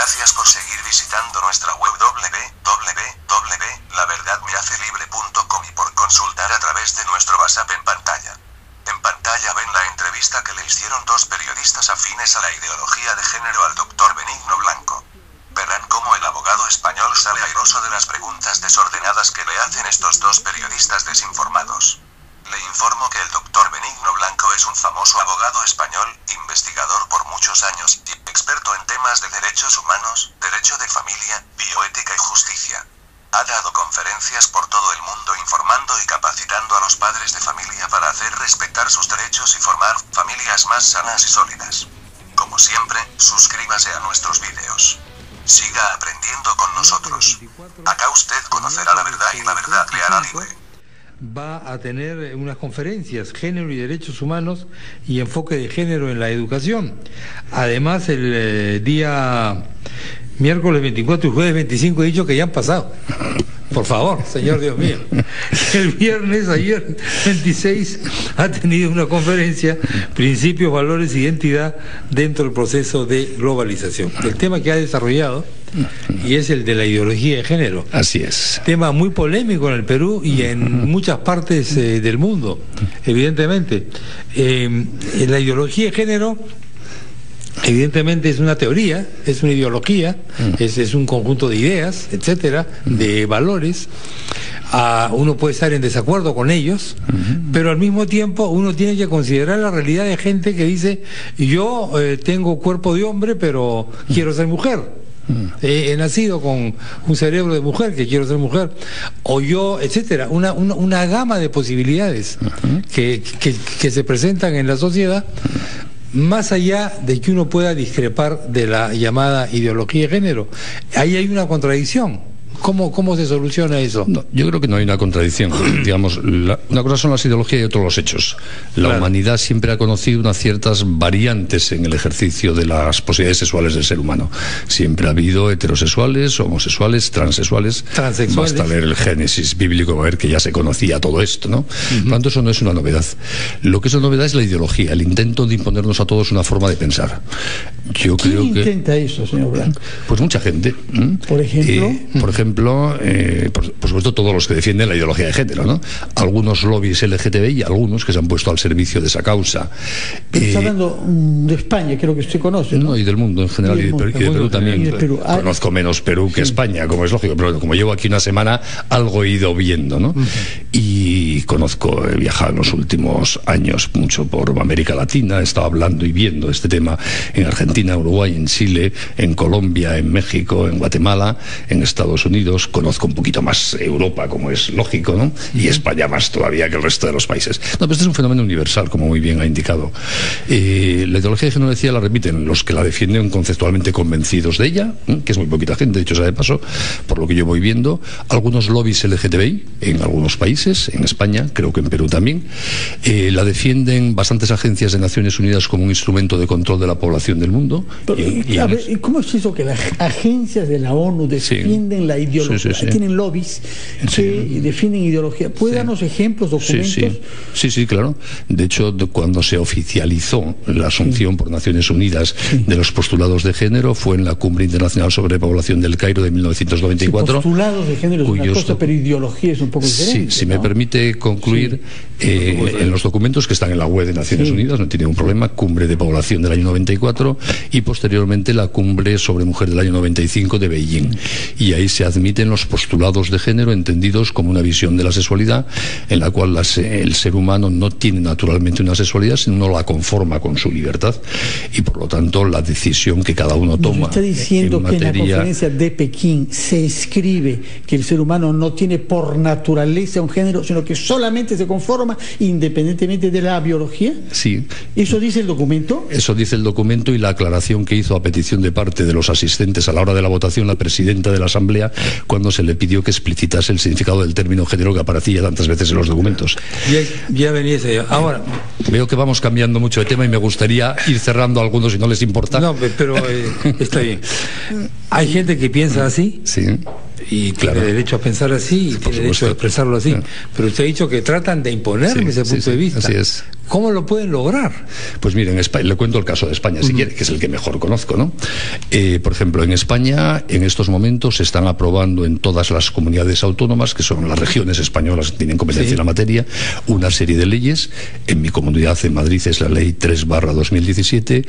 Gracias por seguir visitando nuestra web www.laverdadmehacelibre.com y por consultar a través de nuestro WhatsApp en pantalla. En pantalla ven la entrevista que le hicieron dos periodistas afines a la ideología de género al doctor Benigno Blanco. Verán cómo el abogado español sale airoso de las preguntas desordenadas que le hacen estos dos periodistas desinformados. Le informo que el doctor Benigno Blanco es un famoso abogado español, investigador por muchos años y experto en temas de derechos humanos, derecho de familia, bioética y justicia. Ha dado conferencias por todo el mundo informando y capacitando a los padres de familia para hacer respetar sus derechos y formar familias más sanas y sólidas. Como siempre, suscríbase a nuestros vídeos. Siga aprendiendo con nosotros. Acá usted conocerá la verdad y la verdad le hará libre. Va a tener unas conferencias, género y derechos humanos y enfoque de género en la educación. Además, el día miércoles 24 y jueves 25 he dicho que ya han pasado. Por favor, señor Dios mío. El viernes, ayer, 26, ha tenido una conferencia, Principios, Valores e Identidad dentro del proceso de globalización. El tema que ha desarrollado, y es el de la ideología de género. Así es. Tema muy polémico en el Perú y en muchas partes del mundo, evidentemente. La ideología de género evidentemente es una teoría, es una ideología, es un conjunto de ideas, etcétera, de valores. Uno puede estar en desacuerdo con ellos, pero al mismo tiempo uno tiene que considerar la realidad de gente que dice: yo tengo cuerpo de hombre pero quiero ser mujer. He nacido con un cerebro de mujer que quiero ser mujer, o yo, etcétera, una gama de posibilidades que se presentan en la sociedad, más allá de que uno pueda discrepar de la llamada ideología de género. Ahí hay una contradicción. ¿Cómo se soluciona eso? No, yo creo que no hay una contradicción. Digamos, una cosa son las ideologías y otra los hechos. La humanidad siempre ha conocido unas ciertas variantes en el ejercicio de las posibilidades sexuales del ser humano. Siempre ha habido heterosexuales, homosexuales, transexuales. Basta leer el Génesis bíblico para ver que ya se conocía todo esto, ¿no? Por lo tanto, eso no es una novedad. Lo que es una novedad es la ideología, el intento de imponernos a todos una forma de pensar. Yo creo que... ¿Quién intenta eso, señor Blanco? Pues mucha gente. Por ejemplo... por supuesto, todos los que defienden la ideología de género, ¿no? Algunos lobbies LGTBI y algunos que se han puesto al servicio de esa causa. Pero está hablando de España, creo que usted conoce, ¿no? No, y del mundo en general, y de Perú también. Conozco menos Perú que España, como es lógico, pero como llevo aquí una semana, algo he ido viendo, ¿no? Y he viajado en los últimos años mucho por América Latina, he estado hablando y viendo este tema en Argentina, Uruguay, en Chile, en Colombia, en México, en Guatemala, en Estados Unidos. Conozco un poquito más Europa, como es lógico, ¿no? Y España más todavía que el resto de los países. No, pero este es un fenómeno universal, como muy bien ha indicado. La ideología de género, decía, la repiten los que la defienden conceptualmente convencidos de ella, que es muy poquita gente, dicho sea de paso, por lo que yo voy viendo. Algunos lobbies LGTBI en algunos países, en España, creo que en Perú también. La defienden bastantes agencias de Naciones Unidas como un instrumento de control de la población del mundo. Pero, ¿cómo es eso que las agencias de la ONU defienden la ideología? Tienen lobbies que defienden ideología. ¿Puede darnos ejemplos, documentos? Sí, claro. De hecho, cuando se oficializó la asunción por Naciones Unidas de los postulados de género, fue en la Cumbre Internacional sobre Población del Cairo de 1994. Postulados de género es una cosa, pero ideología es un poco diferente. Si me permite concluir, en los documentos que están en la web de Naciones Unidas, no tiene ningún problema, Cumbre de Población del año 94 y posteriormente la Cumbre sobre Mujer del año 95 de Beijing. Y ahí se admiten los postulados de género entendidos como una visión de la sexualidad en la cual el ser humano no tiene naturalmente una sexualidad, sino la conforma con su libertad y por lo tanto la decisión que cada uno toma. ¿Está diciendo que en la conferencia de Pekín se escribe que el ser humano no tiene por naturaleza un género, sino que solamente se conforma independientemente de la biología? Sí. ¿Eso dice el documento? Eso dice el documento y la aclaración que hizo a petición de parte de los asistentes a la hora de la votación la presidenta de la Asamblea cuando se le pidió que explicitase el significado del término género que aparecía tantas veces en los documentos. Ya venía ese día. Ahora, veo que vamos cambiando mucho de tema y me gustaría ir cerrando algunos si no les importa. No, pero está bien. Hay gente que piensa así. Sí. Y tiene derecho a pensar así y tiene derecho a expresarlo así. Pero usted ha dicho que tratan de imponerme ese punto de vista. Así es. ¿Cómo lo pueden lograr? Pues miren, en España, le cuento el caso de España, si quiere, que es el que mejor conozco, ¿no? Por ejemplo, en España, en estos momentos se están aprobando en todas las comunidades autónomas, que son las regiones españolas que tienen competencia en la materia, una serie de leyes. En mi comunidad, en Madrid, es la ley 3/2017,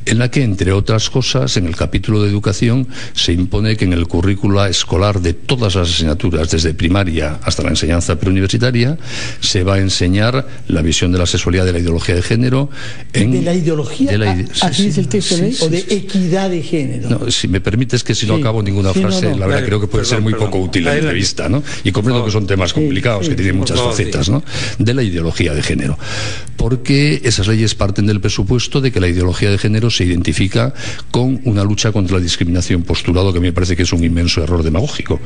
en la que, entre otras cosas, en el capítulo de educación, se impone que en el currículo escolar de todas las asignaturas, desde primaria hasta la enseñanza preuniversitaria, se va a enseñar la visión de la sexualidad, de la ideología de género. ¿De la ideología? ¿Así es el texto de ley? ¿O de equidad de género? No, si me permites, que si no acabo ninguna frase, la verdad creo que puede ser muy poco útil la entrevista, ¿no? Y comprendo que son temas complicados, que tienen muchas facetas, ¿no? De la ideología de género. Porque esas leyes parten del presupuesto de que la ideología de género se identifica con una lucha contra la discriminación, postulado que a mí me parece que es un inmenso error demagógico.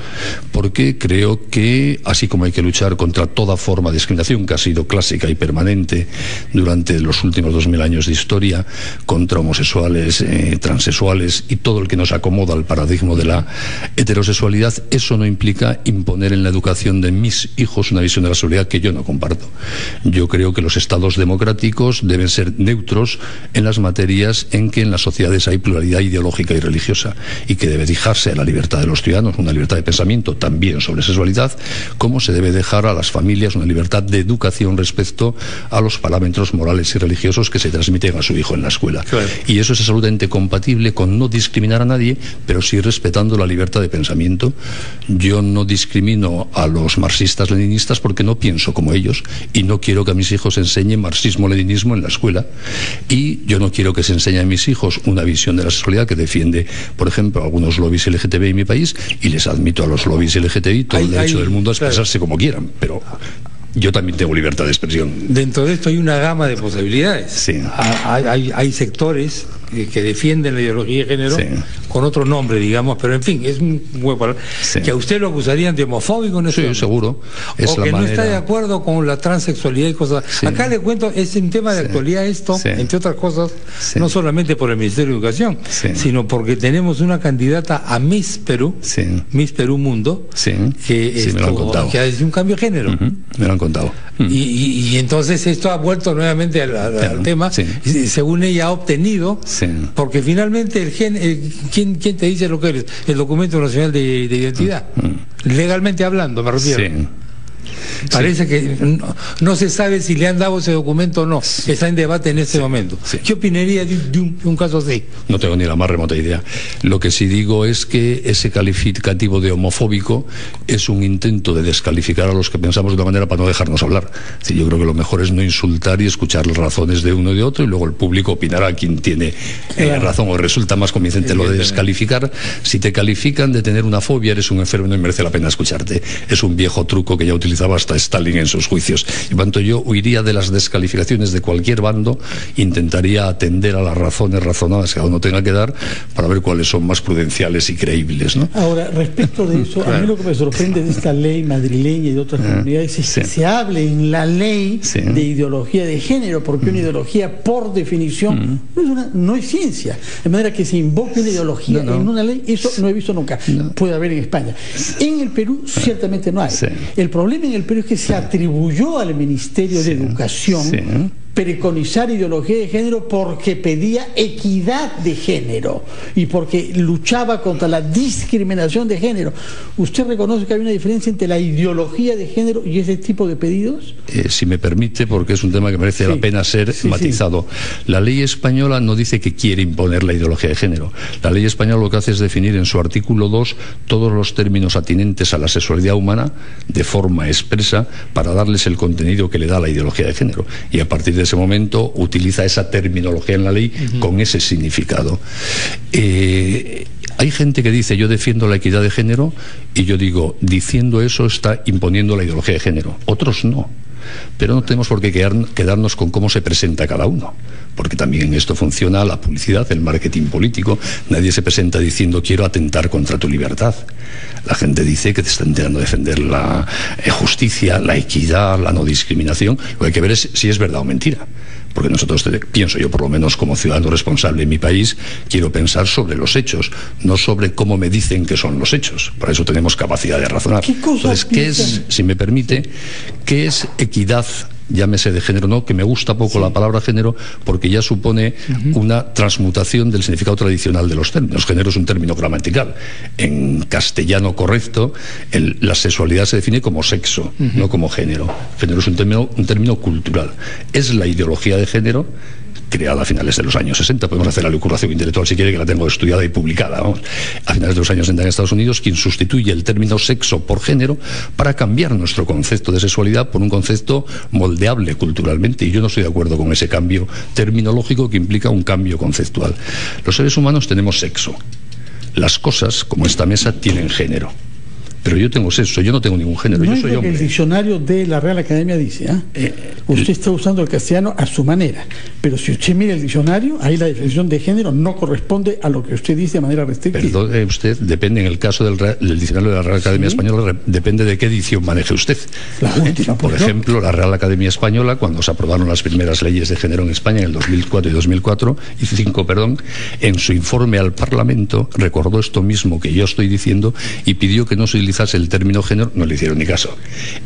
Porque creo que, así como hay que luchar contra toda forma de discriminación que ha sido clásica y permanente durante los últimos 2000 años de historia, contra homosexuales, transexuales y todo el que nos acomoda al paradigma de la heterosexualidad, eso no implica imponer en la educación de mis hijos una visión de la sexualidad que yo no comparto. Yo creo que los estados democráticos deben ser neutros en las materias en que en las sociedades hay pluralidad ideológica y religiosa, y que debe dejarse a la libertad de los ciudadanos una libertad de pensamiento también sobre sexualidad, como se debe dejar a las familias una libertad de educación respecto a los parámetros morales y religiosos que se transmiten a su hijo en la escuela. Claro. Y eso es absolutamente compatible con no discriminar a nadie, pero sí respetando la libertad de pensamiento. Yo no discrimino a los marxistas-leninistas porque no pienso como ellos, y no quiero que a mis hijos enseñen marxismo-leninismo en la escuela, y yo no quiero que se enseñe a mis hijos una visión de la sexualidad que defiende, por ejemplo, algunos lobbies LGTBI en mi país, y les admito a los lobbies LGTBI todo el derecho del mundo a expresarse como quieran, pero yo también tengo libertad de expresión. Dentro de esto hay una gama de posibilidades. Sí. Hay sectores que defienden la ideología de género con otro nombre, digamos, pero en fin, es un huevo. Que a usted lo acusarían de homofóbico, ¿no? Sí, seguro. Es o que no está de acuerdo con la transexualidad y cosas. Acá le cuento, es un tema de actualidad esto, entre otras cosas, no solamente por el Ministerio de Educación, sino porque tenemos una candidata a Miss Perú, Miss Perú Mundo, que es un cambio de género. Me lo han contado. Y entonces esto ha vuelto nuevamente al tema, según ella ha obtenido, porque finalmente ¿quién te dice lo que eres? El documento nacional de identidad, legalmente hablando, me refiero. Parece que no se sabe si le han dado ese documento o no. Está en debate en este momento. ¿Qué opinaría de un caso así? No tengo ni la más remota idea. Lo que sí digo es que ese calificativo de homofóbico es un intento de descalificar a los que pensamos de una manera para no dejarnos hablar. Yo creo que lo mejor es no insultar y escuchar las razones de uno y de otro, y luego el público opinará quien tiene razón, o resulta más convincente lo de descalificar. Si te califican de tener una fobia, eres un enfermo y no merece la pena escucharte. Es un viejo truco que ya utilizaba hasta Stalin en sus juicios. Y por tanto yo huiría de las descalificaciones de cualquier bando, intentaría atender a las razones razonadas que cada uno tenga que dar para ver cuáles son más prudenciales y creíbles, ¿no? Ahora, respecto de eso, a mí lo que me sorprende de esta ley madrileña y de otras comunidades es que se hable en la ley de ideología de género, porque una ideología por definición no es ciencia, de manera que se invoque una ideología en una ley, eso no he visto nunca. Puede haber en España. En el Perú ciertamente no hay. El problema en el Perú es que se atribuyó al Ministerio de Educación preconizar ideología de género porque pedía equidad de género y porque luchaba contra la discriminación de género. ¿Usted reconoce que hay una diferencia entre la ideología de género y ese tipo de pedidos? Si me permite, porque es un tema que merece la pena ser matizado. La ley española no dice que quiere imponer la ideología de género. La ley española lo que hace es definir en su artículo 2 todos los términos atinentes a la sexualidad humana de forma expresa para darles el contenido que le da la ideología de género. Y a partir de ese momento utiliza esa terminología en la ley con ese significado. Hay gente que dice yo defiendo la equidad de género, y yo digo, diciendo eso está imponiendo la ideología de género. Otros no. Pero no tenemos por qué quedarnos con cómo se presenta cada uno, porque también en esto funciona la publicidad, el marketing político. Nadie se presenta diciendo quiero atentar contra tu libertad. La gente dice que te está intentando defender la justicia, la equidad, la no discriminación. Lo que hay que ver es si es verdad o mentira. Porque nosotros, pienso yo por lo menos como ciudadano responsable en mi país, quiero pensar sobre los hechos, no sobre cómo me dicen que son los hechos. Para eso tenemos capacidad de razonar. Entonces, ¿qué es, si me permite, qué es equidad llámese de género, no, que me gusta poco la palabra género porque ya supone una transmutación del significado tradicional de los términos. Género es un término gramatical. En castellano correcto, la sexualidad se define como sexo, no como género. Género es un término cultural. Es la ideología de género creada a finales de los años 60, podemos hacer la locuración intelectual si quiere, que la tengo estudiada y publicada, vamos, a finales de los años 60 en Estados Unidos, quien sustituye el término sexo por género para cambiar nuestro concepto de sexualidad por un concepto moldeable culturalmente, y yo no estoy de acuerdo con ese cambio terminológico que implica un cambio conceptual. Los seres humanos tenemos sexo, las cosas, como esta mesa, tienen género. Pero yo tengo sexo, yo no tengo ningún género, no yo soy hombre. El diccionario de la Real Academia dice, usted está usando el castellano a su manera, pero si usted mira el diccionario, ahí la definición de género no corresponde a lo que usted dice de manera restrictiva. Perdón, usted, depende, en el caso del diccionario de la Real Academia Española, depende de qué edición maneje usted. La última, por ejemplo, la Real Academia Española, cuando se aprobaron las primeras leyes de género en España en el 2004 y 2005, en su informe al Parlamento recordó esto mismo que yo estoy diciendo y pidió que no se utilizase el término género, no le hicieron ni caso,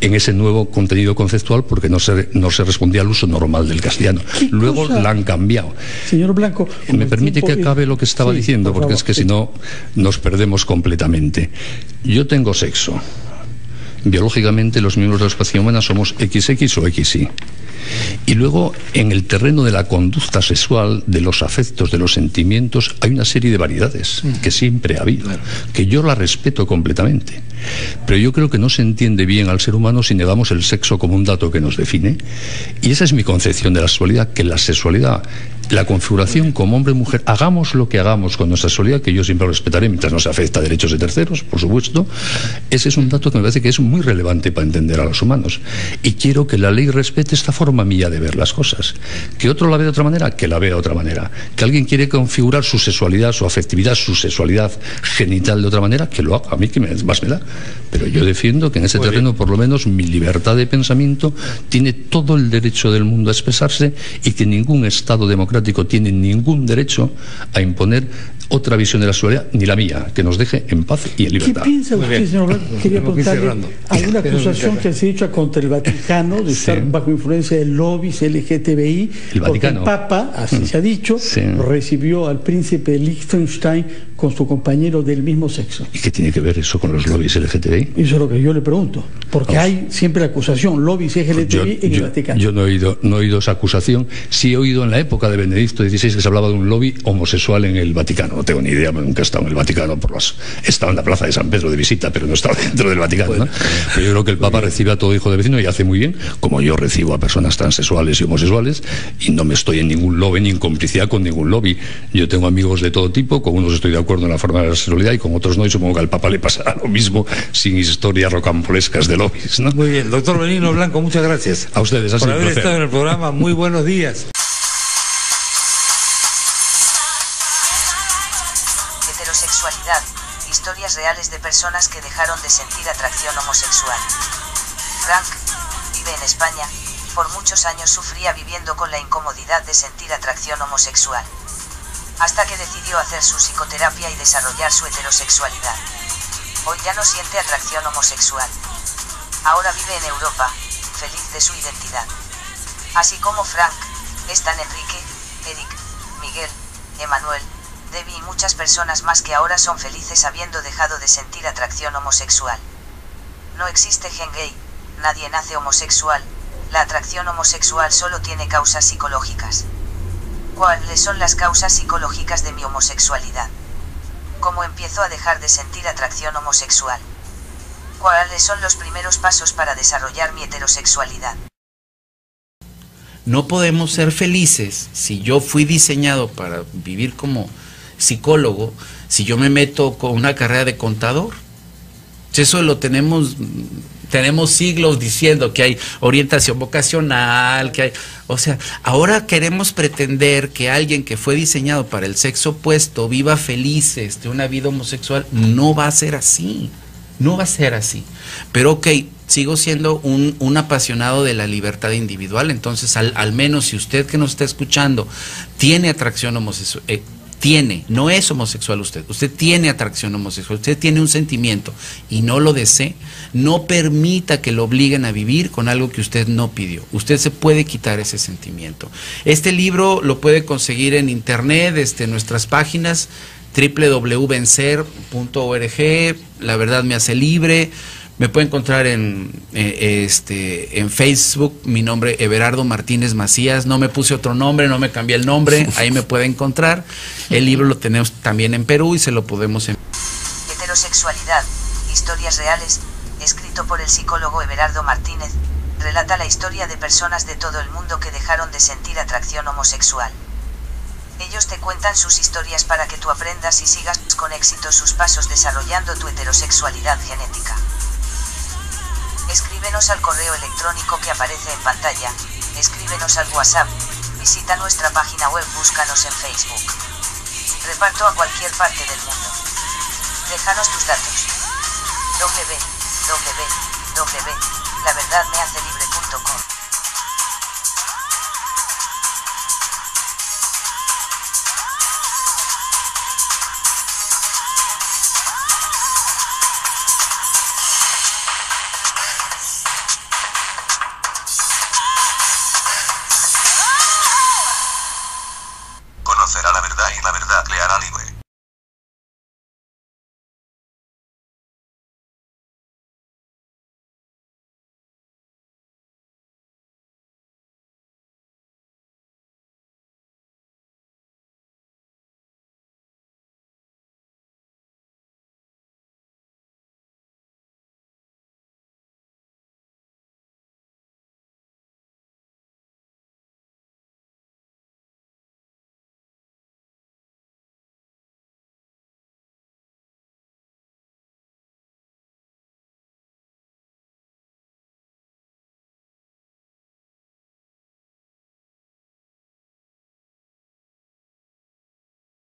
en ese nuevo contenido conceptual, porque no se respondía al uso normal del castellano. Luego la han cambiado. Señor Blanco, me permite que acabe lo que estaba diciendo, porque es que si no nos perdemos completamente. Yo tengo sexo. Biológicamente los miembros de la especie humana somos XX o XY. Y luego, en el terreno de la conducta sexual, de los afectos, de los sentimientos, hay una serie de variedades que siempre ha habido, que yo la respeto completamente. Pero yo creo que no se entiende bien al ser humano si negamos el sexo como un dato que nos define. Y esa es mi concepción de la sexualidad, que la sexualidad, la configuración como hombre y mujer, hagamos lo que hagamos con nuestra sexualidad, que yo siempre lo respetaré mientras no se afecta a derechos de terceros, por supuesto, ese es un dato que me parece que es muy relevante para entender a los humanos. Y quiero que la ley respete esta forma mía de ver las cosas. Que otro la vea de otra manera, que la vea de otra manera. Que alguien quiere configurar su sexualidad, su afectividad, su sexualidad genital de otra manera, que lo haga. A mí que más me da. Pero yo defiendo que en ese terreno, por lo menos, mi libertad de pensamiento tiene todo el derecho del mundo a expresarse, y que ningún Estado democrático tiene ningún derecho a imponer otra visión de la sexualidad, ni la mía, que nos deje en paz y en libertad. ¿Qué piensa usted, señor Blanco? Quería preguntarle alguna acusación que se ha hecho contra el Vaticano de estar bajo influencia de lobbies LGTBI, porque el Papa, así se ha dicho, recibió al príncipe Liechtenstein con su compañero del mismo sexo. ¿Y qué tiene que ver eso con los lobbies LGTBI? Eso es lo que yo le pregunto, porque hay siempre la acusación, lobbies LGTBI en el Vaticano. Yo no he oído esa acusación. Sí he oído en la época de Benedicto XVI que se hablaba de un lobby homosexual en el Vaticano. No tengo ni idea, nunca he estado en el Vaticano, he estado en la plaza de San Pedro de visita, pero no he estado dentro del Vaticano, ¿no? Pero yo creo que el Papa recibe a todo hijo de vecino y hace muy bien, como yo recibo a personas transexuales y homosexuales, y no me estoy en ningún lobby ni en complicidad con ningún lobby. Yo tengo amigos de todo tipo, con unos estoy de acuerdo en la forma de la sexualidad y con otros no, y supongo que al Papa le pasará lo mismo, sin historias rocambolescas de lobbies, ¿no? Muy bien, doctor Benigno Blanco, muchas gracias. A ustedes, por haber estado en el programa. Muy buenos días. Heterosexualidad, historias reales de personas que dejaron de sentir atracción homosexual. Frank vive en España. Por muchos años sufría viviendo con la incomodidad de sentir atracción homosexual, hasta que decidió hacer su psicoterapia y desarrollar su heterosexualidad. Hoy ya no siente atracción homosexual. Ahora vive en Europa, feliz de su identidad. Así como Frank, están Enrique, Eric, Miguel, Emanuel, Debbie y muchas personas más que ahora son felices habiendo dejado de sentir atracción homosexual. No existe gen gay, nadie nace homosexual, la atracción homosexual solo tiene causas psicológicas. ¿Cuáles son las causas psicológicas de mi homosexualidad? ¿Cómo empiezo a dejar de sentir atracción homosexual? ¿Cuáles son los primeros pasos para desarrollar mi heterosexualidad? No podemos ser felices si yo fui diseñado para vivir como psicólogo, si yo me meto con una carrera de contador. Eso lo tenemos siglos diciendo que hay orientación vocacional, que hay, o sea, ahora queremos pretender que alguien que fue diseñado para el sexo opuesto viva feliz de una vida homosexual. No va a ser así, no va a ser así. Pero ok, sigo siendo un apasionado de la libertad individual. Entonces al menos si usted que nos está escuchando tiene atracción homosexual, tiene, no es homosexual usted tiene atracción homosexual, usted tiene un sentimiento y no lo desee, no permita que lo obliguen a vivir con algo que usted no pidió. Usted se puede quitar ese sentimiento. Este libro lo puede conseguir en internet, en nuestras páginas www.vencer.org, La Verdad Me Hace Libre. Me puede encontrar en Facebook, mi nombre Everardo Martínez Macías, no me puse otro nombre, no me cambié el nombre, ahí me puede encontrar. El libro lo tenemos también en Perú y se lo podemos Heterosexualidad, historias reales, escrito por el psicólogo Everardo Martínez, relata la historia de personas de todo el mundo que dejaron de sentir atracción homosexual. Ellos te cuentan sus historias para que tú aprendas y sigas con éxito sus pasos desarrollando tu heterosexualidad genética. Escríbenos al correo electrónico que aparece en pantalla, escríbenos al WhatsApp, visita nuestra página web, búscanos en Facebook. Reparto a cualquier parte del mundo. Déjanos tus datos. www.laverdadmehacelibre.com